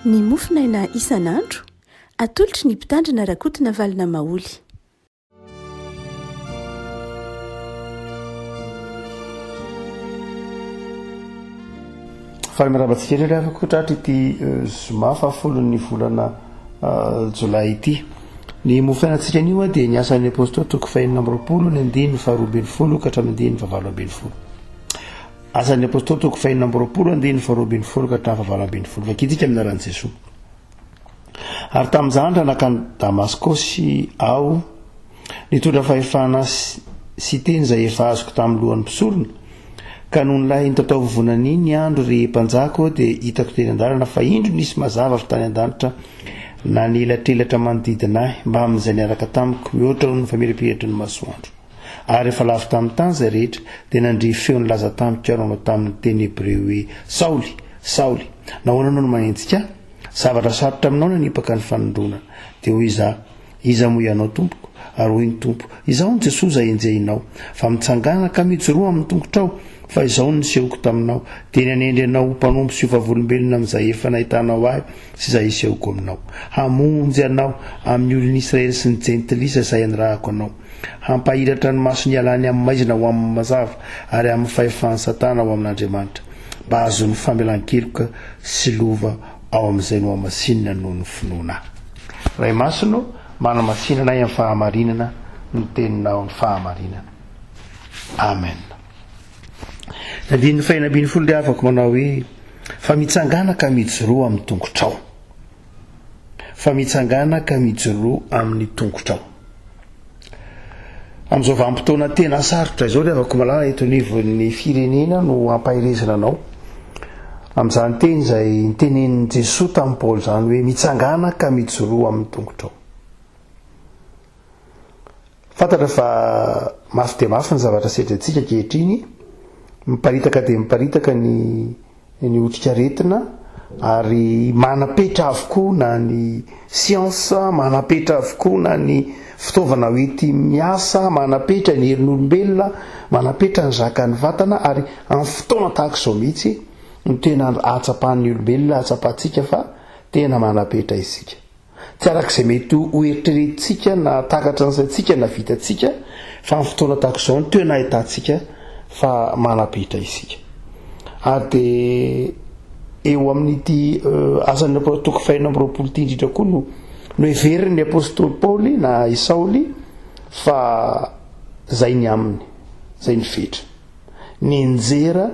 ny mofinaina isan'andro atolotry ny mpitandrina rakotina valina maoly. Fa mirabantsika ireo afaka tratra ity zoma fahafolon'ny volana jolay ity. Ny mofinainantsika anio dia ny asan'ny apôstôly toko fahaenina amby roapolo ny andiny faharoa ambin'ny folo ka hatramin'ny andiny fahavalo ambin'ny folo. Asan'ny apôstôly toko fahaenina amby roapolo andiny faharoa ambin'ny folo ka hatramin'ny fahavalo ambin'ny folo. Vakitsika amin'ny aran'i Jesosy. Ary tamin'izany raha nakany Damaskosy aho nitondra fahefana sy teny izay efa azoko tamin'ny lohan'ny mpisorona, ka noho nylay nitatao vovonany ny andro re-mpanjako dia hitako teny an-dalana fa indro nisy mazava avy tany an-danitra na nielatrelatra manodidina ahy mba amin'izay niaraka tamiko mihoatra ho ny famirapiratra ny masoandro. Ary efa lafy tamin'ny tany izay rehetra dia nandry feo nilaza tamiko aho nanao tamin'ny teny Hebreo hoe: Saoly, Saoly, nahoana anao no manenjika? Zavatra sarotra aminao nanipaka ny fanondronana. Dia hoy iza moa ianao tompoko? Ary hoy ny tompo: izaho ny Jesosy izay enjehinao, fa mitsangana ka mijoroa amin'ny tongotrao, fa izao ny nisehoko taminao, dia nanendry anao mpanompo sy vavolombelona amin'izay efa nahitanao ahy sy izay isehoko aminao, hamonjy anao amin'ny olon'i Israely sy ny jentilisa izay anirahako anao, hampahiratra ny masony ialany amin'ny maizina ho amin'ny mazava ary amin'ny fahefan'ny Satana ho amin'Andriamanitra, mba azon'ny famelan-keloka sy lova ao amin'izay no amasinina noho ny finoana. Ray masino manamasinana amin'ny fahamarinana ny teninao ny fahamarinana. Amen. Nandiny fahaenina ambin'ny folo dia afaka manao hoe: fa mitsangana ka mijoroa amin'ny tongotrao. Fa mitsangana ka mijoroa amin'ny tongotrao. Amin'izao vanim-potoana tena sarotra izao dia afaka malala eto anivon'ny firenena no hampahirezana anao amin'izany teny izay nitenenin'i Jesosy tamin'ny Paoly izany hoe: mitsangana ka mijoroa amin'ny tongotrao. Fantatra fa mafy dia mafy ny zavatra setrantsika ankehitriny, miparitaka dia miparitaka ny otrikaretina, ary manapetra avokoa na ny siansa, manapetra avokoa na ny fitaovana hoety miasa, manapetra ny herin'olombelona, manapetra ny zakan'ny vatana, ary amin'ny fotoana tahaka izao mihitsy no tena atsapahan'ny olombelona, atsapahantsika fa tena manapetra isika. Tsy arak'izay mety ho eritreretintsika na takatra an'izantsika na vitantsika, fa amin'ny fotoana tahaka izao no tena ahitantsika fa manapetra isika. Ary dia eo amin'ity asan'ny toko fahaenina amby roapolo ity indrindra koa no heveriny apôstôly Paoly na i Saoly fa zay ny aminy, zay ny fetra, ninjera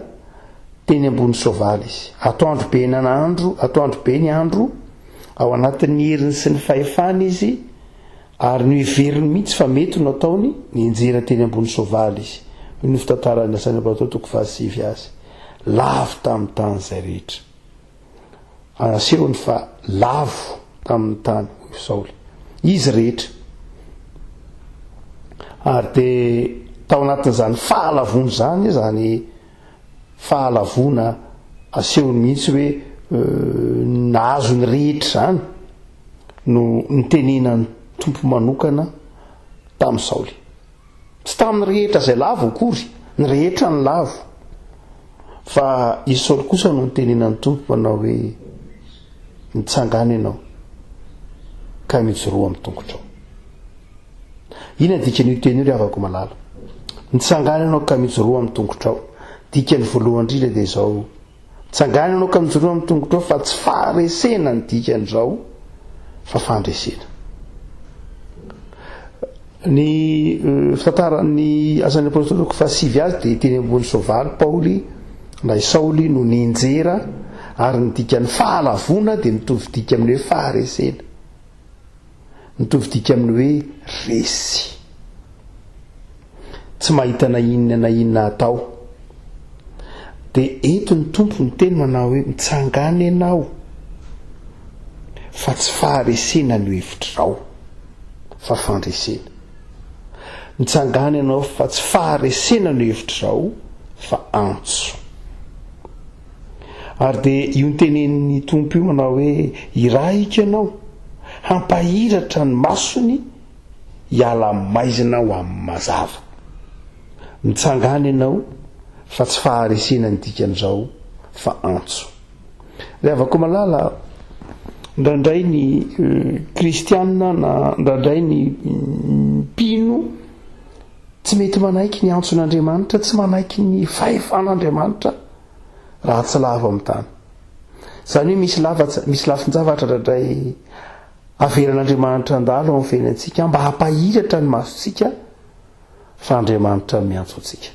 teny ambony soavaly izy. Atoandro be nanandro, atoandro be ny andro ao anatin'ny heriny sy ny fahefany izy, ary ny heveriny mihitsy fa mety no ataony ninjera teny ambony soavaly izy. Ny fitantarany asan'ny apôstôly toko fahasivy azy, lavo tamin'ny tany izay rehetra. Anasehony fa lavo tamin'ny tany Saoly, izy rehetra. Ary dia tao anatin'izany fahalavona zany, zany fahalavona asehony mihitsy hoe nahazo ny rehetra zany no nitenenany tompo manokana tamin'ny Saoly. Tsy tamin'ny rehetra izay lavo akory, ny rehetra ny lavo, fa i Saoly kosa no nitenenany tompo manao hoe: mitsangana ianao ka mijoroa amin'ny tongotrao. Inona dikan'io teny io ry havako malala? Mitsangana ianao ka mijoroa amin'ny tongotrao. Dikany voalohany indrindra dia izao: mitsangana ianao ka mijoroa amin'ny tongotrao, fa tsy faharesena ny dikan'izao, fa fandresena. Ny fitantaran'ny asan'ny apôstôly fahasivy azy dia teny ambony soavaly Paoly na i Saoly no ninjera, ary ny dikan'ny fahalavona dia mitovy dika amin'ny hoe faharesena, mitovy dika amin'ny hoe resy, tsy mahita na inona atao. Dia eto ny tompo ny teny manao hoe: mitsangana ianao fa tsy faharesena ny hevitrao, fa fandresena. Mitsangana ianao fa tsy faharesena ny hevitrao, fa antso. Ary dia io nitenen'ny tompo io manao hoe: irahika ianao, hampahiratra ny masony hiala maizina ho amin'ny mazava. Mitsangana ianao fa tsy faharesena ny dikan'izao, fa antso. Rehefa koa malala ndraindray ny kristianina na ndraindray ny mpino tsy mety manaiky ny antson'Andriamanitra, tsy manaiky ny fahefan'Andriamanitra raha tsy lava amin'ny tany. Izany hoe misy lafin-javatra ndraindray averan'Andriamanitra andalo amin'ny fiainantsika mba hampahiratra ny masontsika fa Andriamanitra miantso antsika.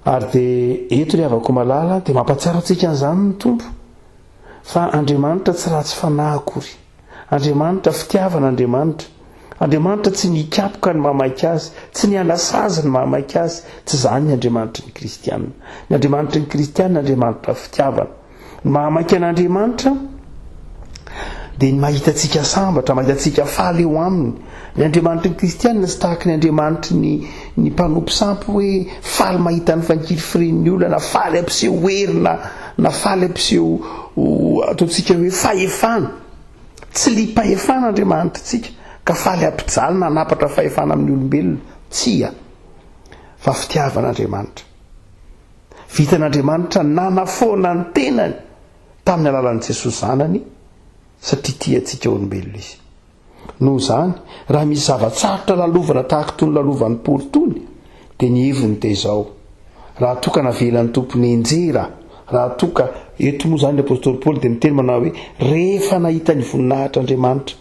Ary dia eto ry havako malala dia mampatsiaro antsika an'izany ny tompo fa Andriamanitra tsy ratsy fanahy akory. Andriamanitra fitiavana. Andriamanitra tsy nikapoka ny mamaika azy, tsy nialasazy ny mamaika azy. Tsy izany ny Andriamanitra ny kristianina. Ny Andriamanitra ny kristianina Andriamanitra fitiavana. Ny mahamaika an'Andriamanitra dia ny mahitantsika sambatra, mahitantsika faly eo aminy. Ny Andriamanitra ny kristianina sy tahaka ny Andriamanitra ny mpanompo sampy hoe faly mahita ny fankiry firen'ny olona, na faly ampiseho herina, na faly ampiseho ataontsika hoe fahefana. Tsy li-pahefana Andriamanitra tsika ka faly ampijaly na hanapatra fahefana amin'ny olombelona. Tsia fa fitiavan'Andriamanitra. Vitan'Andriamanitra nanafoana ny tenany tamin'ny alalan'i Jesosy zanany satria tia antsika olombelona izy. Noho izany raha misy zavatsarotra lalovana tahaka tony lalovan'ny Paoly tony dia ny heviny dia izao: raha toka navelan'ny tompony enjera, raha toka eto moa izany ny apôstôly Paoly dia miteny manao hoe rehefa nahita ny voninahitr'Andriamanitra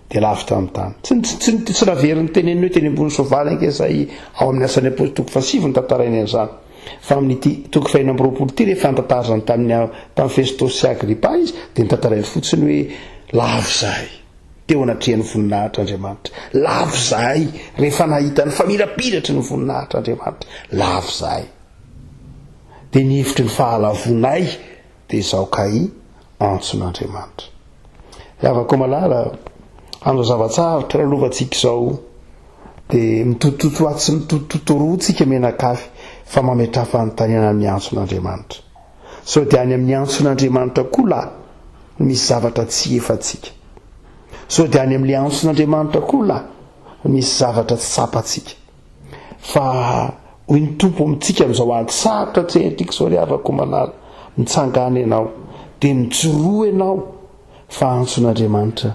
dia lavitra amin'ny tany. Tsy naverin'ny teneny hoe teny ambony soavaly ange izay ao amin'ny asan'ny apôstôly toko 7 ny tantarainy an'izany. Fa amin'ity toko 4 ity rehefa nitantarazany tamin'ny Festos sy Agripa izy dia nitantarainy fotsiny hoe lavo izahay teo anatrehany voninahitr'Andriamanitra, lavo izahay rehefa nahita ny famirapiratry ny voninahitr'Andriamanitra, lavo izahay. Dia ny hevitry ny fahalavonay dia izao kai antson'Andriamanitra. Havako malala andro zavatsarotra lalovantsika izao dia mitototo atsy mitototorotsika menakafy fa mametrafa fanontaniana amin'ny antson'Andriamanitra. Sao dia any amin'ny antson'Andriamanitra koa lahy misy zavatra tsy efantsika. Sao dia any amin'ny antson'Andriamanitra koa lahy misy zavatra tsy sapatsika. Fa hoy ny tompo amintsika amin'izao ady sarotra tsy haintsika izao ry havako malala, mitsangana ianao dia mijoroa ianao fa antson'Andriamanitra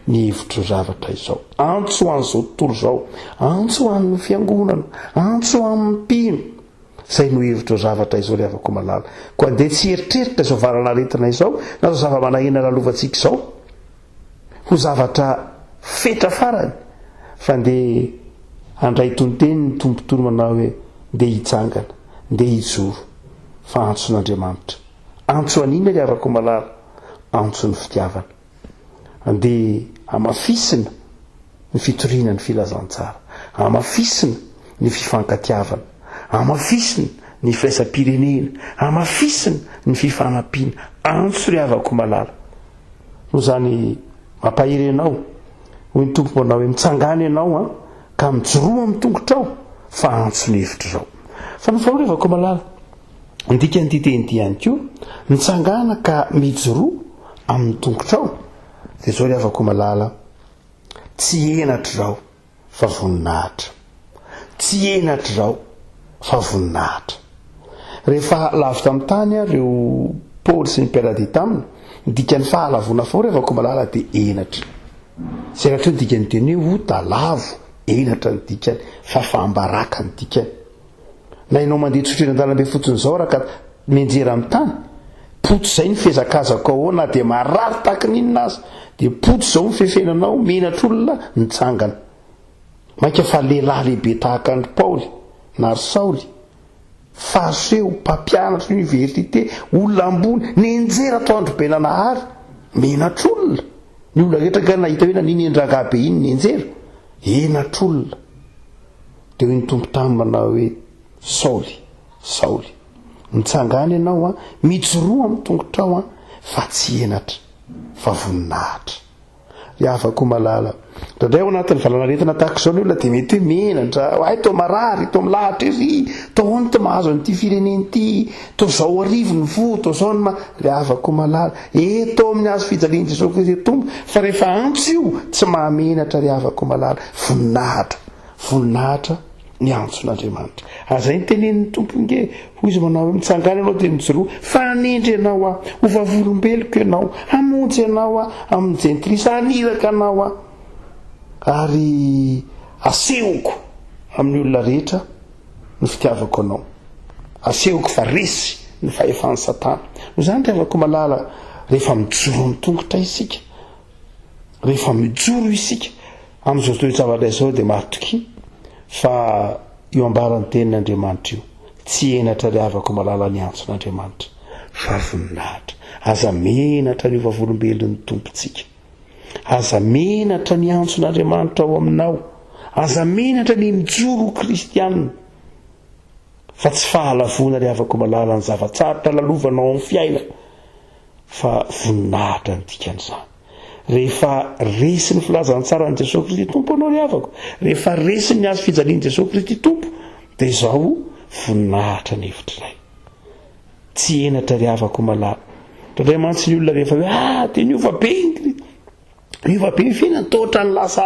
ny hevitro zavatra izao. Antso ho an'izao tontolo izao, antso ho an'ny fiangonana, antso ho amin'ny mpino. Izay no hevitro zavatra izao ry havako malala. Koa dia tsy eritreritra izao varanaretina izao na izao zava-manahina lalovantsika izao ho zavatra fetra farany, fa ndia handray tonteny ny tompotony manao hoe ndia hitsangana, ndia hijoro fa antson'Andriamanitra. Antso an'ina ry havako malala? Antso ny fitiavana. Ndia hamafisina ny fitoriana ny filazantsara, hamafisina ny fifankatiavana, hamafisina ny firaisam-pirenena, hamafisina ny fifanampiana. Antso ry havako malala. Noho izany mampahiry ianao hoy ny tompo manao hoe mitsangana ianao ka mijoroa amin'ny tongotrao fa antso ny hevitra izao. Fa ny faharoa ry havako malala, ndika ny titeny ihany koa mitsangana ka mijoroa amin'ny tongotrao dia izao ry havako malala, tsy enatra izao fa voninahitra. Tsy enatra izao fa voninahitra. Rehefa lavitra amin'ny tany ireo Paoly sy ny mpiara-dia taminy, ndika ny fahalavona foa ry havako malala dia enatra. Izay raha teo dikany teny hoe ota lavo, enatra ny dikany fa fambaraka ny dikany. Na ianao mandeha tsotrena an-dalambe fotsiny izao raha ka menjera amin'ny tany, poto izay ny fezakazako ao na dia marary tahaka n'inona azy, dia poto izao ny fefenanao, menatr'olona nitsangana. Mainka fa lehilahy lehibe tahaka ny Paoly na ry Saoly, fahaseho, mpampianatra université, olona ambony, nenjera tao andro-benanahary, menatr'olona. Ny olona rehetra ka nahita hoe naniny endragabe iny nenjera, enatr'olona. Dia hoy ny tompo tamy manao hoe Saoly, mitsangana ianao mijoroa amin'ny tongotrao fa tsy enatra fa voninahitra. Ry havako malala, ndraindray ao anatin'ny valanaretina tahaka izao ny olona dia mety hoe menatra, ay tao marary, tao milahatra ery, tao any ty mahazo an'ity fireneny ity, tao izao arivo ny vo, tao izao ny ry havako malala, eto amin'ny hazo fijaliany Jesosy Kristy tompo, fa rehefa antso io tsy mahamenatra ry havako malala, voninahitra ny antson'andriamanitra azay ny tenen'ny tompo nge hoy izy manao mitsangana ianao de mijoroa fanendry ianao a ovavolombeloko ianao amonjy ianao a amin'ny jentrisa aniraka anao a ary asehoko amin'ny olona rehetra ny fitiavako anao asehoko fa resy ny fahefan'ny satana no zany tiavako malala rehefa mijoro amin'ny tongotra isika rehefa mijoro isika amin'izao toy zavatra izao dia matoky fa io ambaran'ny tenin'Andriamanitra io tsy enatra riavako malala ny antson'Andriamanitra fa voninahitra aza menatra ny ovavolombelon'ny tompontsika aza menatra ny antson'Andriamanitra ao aminao aza menatra ny mijoro kristianina fa tsy fahalavona riavako malala ny zavatsarotra lalovanao amin'ny fiaina fa voninahitra ny dikan'izany rehefa resy ny filazany tsara ny Jesosy Kristy tompo anao riavako rehefa resy ny azo fijalian'i Jesosy Kristy tompo dia izao voninahitra ny hevitray tsy enatra riavako malala tondray mantsy ny olona rehefa hoe dia niova be ny fiainany to ohatrany lasa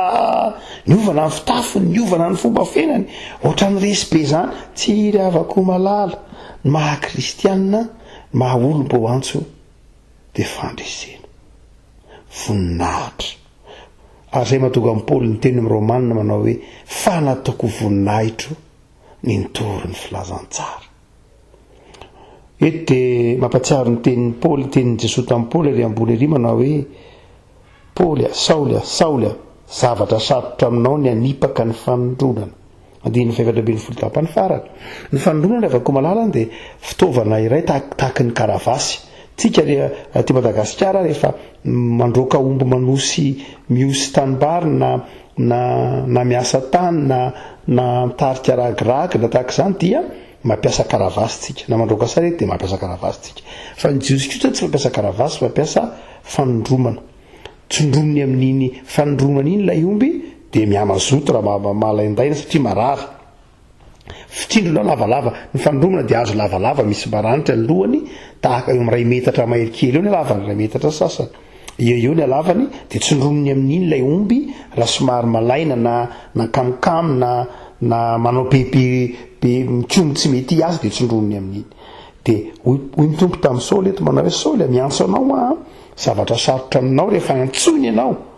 niovana ny fitafiny niovana ny fomba fiainany ohatrany resy be zany tsy riavako malala maha kristianina maha olom-bo antso dia fandresena voninahitra ary zay mahatonga amin'ny Paoly ny teny amin'ny Romanina manao hoe fanataoko voninahitro ny nitory ny filazantsara eto dia mampatsiaro ny tenin'ny Paoly tenin'ny Jesosy tamin'ny Paoly ary ambony ery manao hoe Paoly Saoly zavatra sarotra aminao ny anipaka ny fanondronana andiny fahafatambin'ny folo tapany farany ny fanondronana avako malala dia fitaovana iray tahaky ny karavasy tsika ty Madagasikara rehefa mandroaka omby manosy miosy tanimbary na miasa tany na mitarika ragiragy na tahaka izany dia mampiasa karavasy tsika na mandroaka sarety dia mampiasa karavasy tsika fa ny jiosy kosa tsy mampiasa karavasy fa mampiasa fanondromana tsondromony amin'iny fanondromana iny ilay omby dia miamazoto raha malaindaina satria marary fitindrona lavalava ny fanondromana dia azo lavalava misy maranitra ny lohany tahaka eo ami'ray metatra mahery-kely eo ny alavany ray metatra sasany eo ny alavany dia tsondromony amin'iny ilay omby raha somary malaina na kamokamo na manao be mitsomo tsy mety azy dia tsondromony amin'iny dia hoy mitompo tamin'ny Saoly eto manao hoe Saoly miantso anao a zavatra sarotra aminao rehefa antsony ianao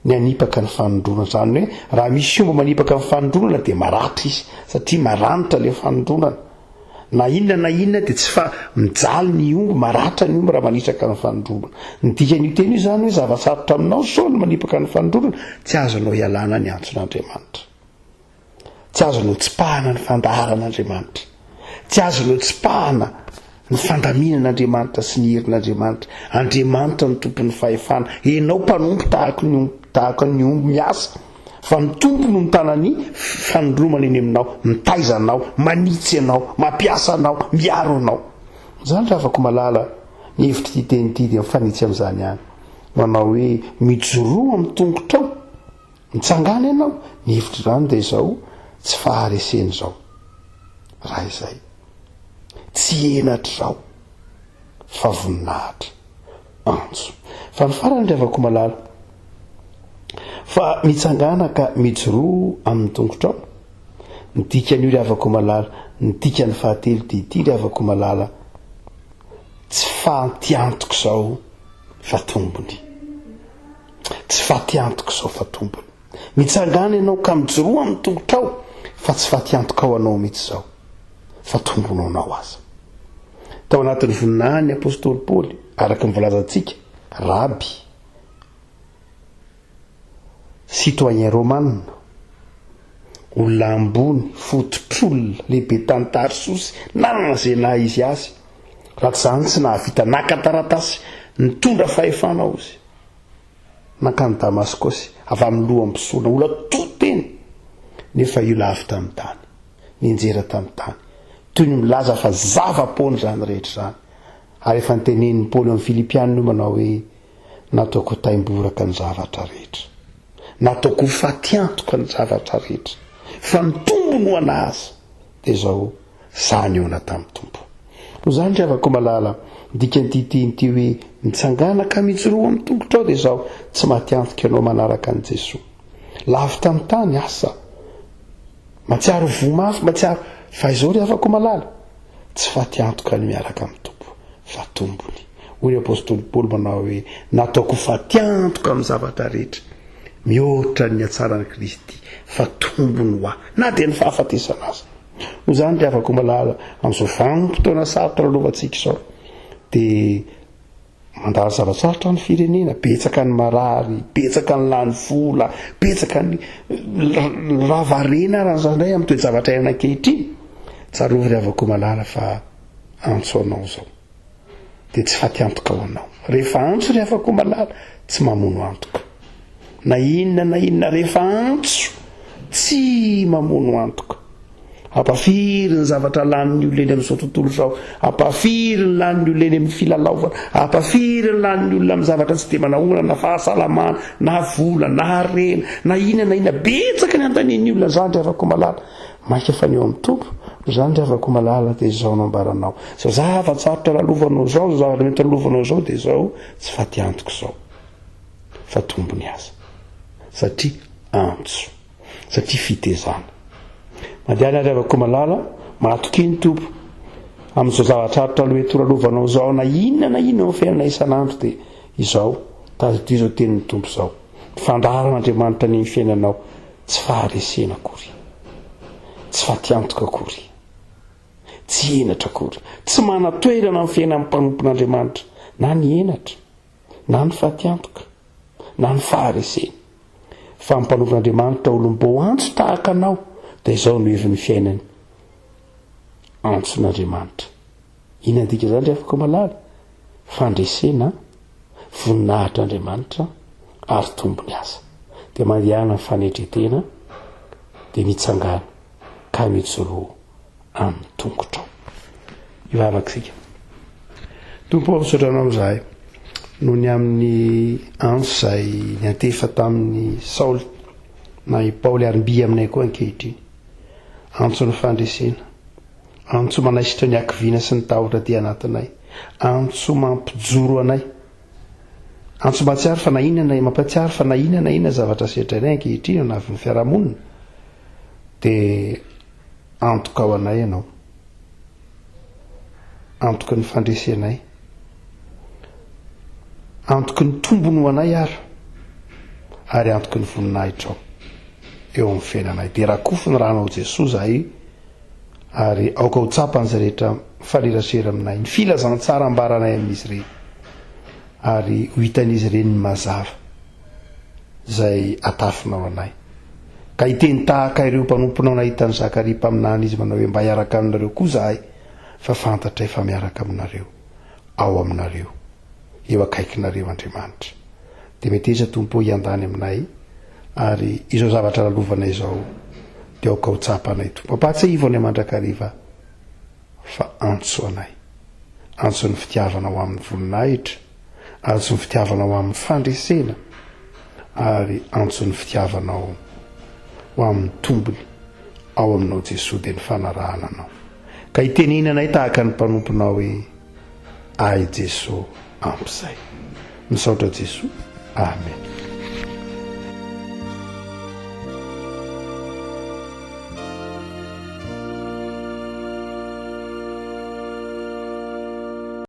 ny anipaka ny fanondronana zany hoe raha misy omba manipaka ny fanondronana dia maratra izy satria maranitra ilay fanondronana na inona dia tsy fa mijaly ny omby maratra ny omby raha manitraka ny fanondronana ny dikan'io teny io zany hoe zava-sarotra aminao Saoly manipaka ny fanondronana tsy azonao hialana ny antson'Andriamanitra tsy azonao tsipahana ny fandaharan'Andriamanitra tsy azonao tsipahana ny fandaminan'Andriamanitra sy ny herin'Andriamanitra Andriamanitra ny tompon'ny fahefana enao mpanompo tahaka ny omby miasa fa ny tompo no mitana ny fanondromana eny aminao mitaizanao manitsy anao mampiasa anao miaro anao zany raha afaka malala ny hevitry ty teny ty dia mifanitsy amin'izany ihany manao hoe mijoroa amin'ny tongotrao mitsangana ianao ny hevitry zany dia izao tsy fahareseny izao raha izay tsy enatra izao fa voninahitra antso fa ny farany riavako malala fa mitsangana ka mijoroa amin'ny tongotrao ny dikan'io riavako malala ny dikan'ny fahatelo dia ity riavako malala tsy fatiantoko izao fa tombony tsy fatiantoko izao fa tombony mitsangana ianao ka mijoroa amin'ny tongotrao fa tsy fatiantoka ao anao mihitsy izao fa tombonao anao aza tao anatin'ny voninahiny apôstôly Paoly araka ny volazantsika raby citoyen romanina olona ambony fototr'olona lehibe tany Tarsosy nanana izay na izy azy raha tsy zany tsy nahavita naka taratasy nitondra fahefana izy nankany Damaskosy avy amin'ny loha ampisoana olona toteny nefa io lavy tamin'ny tany ninjera tamin'ny tany toy ny milaza fa zava-pony zany rehetra zany ary efa nytenen'ny Paoly amin'ny Filipianina manao hoe nataoko taimboraka ny zavatra rehetra nataoko fatiantoka ny zavatra rehetra fa ny tombo no anazy dia izao zany eo na tamin'ny tombo no zany riavako malala dikan'ity hoe mitsangana ka mijoroa amin'ny tongotrao dia izao tsy matiantoka ianao manaraka an'i Jesosy lavy tamin'ny tany asa matsiaro vomafy matsiaro fa izao ry afako malala tsy fatiantoka ny miaraka amin'ny tompo fa tombony. Hoy apôstôly Paoly manao hoe nataoko fatiantoka amin'ny zavatra rehetra mihoatra ny atsarany Kristy fa tombony ho ahy na dia ny fahafatesana azy. Noho izany ry afako malala amin'izao vanim-potoana sarotra lalaovantsika izao dia mandala zava-tsarotra ny firenena, betsaka ny marary, betsaka ny lany vola, betsaka ny ravarena ran'izandray amin'ny toe-javatra iainana ankehitriny. Tsarovy ry avako malala fa antso anao izao dia tsy fatiantoka ho anao. Rehefa antso ry afako malala tsy mamono antoka. Na inona rehefa antso tsy mamono antoka. Ampafiry ny zavatra lanin'ny olona eny amin'izao tontolo izao, ampafiry ny lanin'ny olona eny amin'ny filalaovana, ampafiry ny lanin'ny olona amin'ny zavatra tsy dia manahona na fahasalamana na vola na harena na inona betsaka ny antanin'ny olona. Zany ry afako malala maika fa ny eo amin'ny tompo. Zany ry afako malala dia izao nambaranao zao zava-tsarotra lalovanao zao, zao zavatra mety lalovanao zao dia izao tsy fatiantoko izao fa tombony aza satria antso, satria fitezana. Mandiana ry avako malala matoky ny tompo amin'izao zava-tsarotra mety lalovanao zao na inona ny fiainana isan'andro dia izao tazoty izao tenin'ny tompo izao fandaran'Andriamanitra ny fiainanao tsy faharesena akory, tsy fatiantoka akory, tsy enatra akory, tsy manatoerana amin'ny fiainan'ny mpanompon'Andriamanitra na ny enatra na ny fatiantoka na ny faharesena fa ny mpanompon'Andriamanitra olom-bo antso tahaka anao dia izao no heviny fiainany antson'Andriamanitra. Inona dika izany ry afaka malala? Fandresena voninahitr'Andriamanitra ary tombony aza dia mandehana ny fanetretena dia mitsangana ka mijoroa amin'ny tongotra. Ivavaksika tompo avosotranao amin'izahay noho ny amin'ny antso izay niantefa tamin'ny Saoly na i Paoly arimby aminay koa ankehitriny. Antso ny fandresena, antso manaisitra ny akiviana sy ny tahotra aty anatinay, antso mampijoro anay, antso mampatsiaro fa na inona zavatra sehatranay ankehitriny na avy ny fiarahamonina dia antoka ao anay ianao, antoky ny fandresenay, antoky ny tombony ho anay ary antoky ny voninahitra ao eo amin'ny fiainanay. Dia rakofo ny ranao Jesosy zahay ary aoka ho tsapan'izay rehetra fanerasera aminay, ny filazantsara ambaranay amin'izy ireny ary ho hitan'izy ireny ny mazava izay atafinao anay. Ka hiteny tahaka ireo mpanomponao nahitany Zakaria mpaminany izy manao hoe mba hiaraka aminareo koa zahay fa fantatray fa miaraka aminareo ao aminareo eo akaikinareo Andriamanitra. Dia meteza tompo hiandany aminay ary izao zavatra lalovana izao dia aoka ho tsapanay tompo. Ampatsy ivony mandrakariva fa antso anay, antso ny fitiavanao amin'ny voninahitra, antso ny fitiavanao amin'ny fandresena ary antso ny fitiavanao ho amin'ny tombony ao aminao Jesosy dia ny fanarahana anao. Ka hitenenanay tahaka ny mpanomponao hoe ay Jesosy ampizay. Misaotra Jesosy. Amen.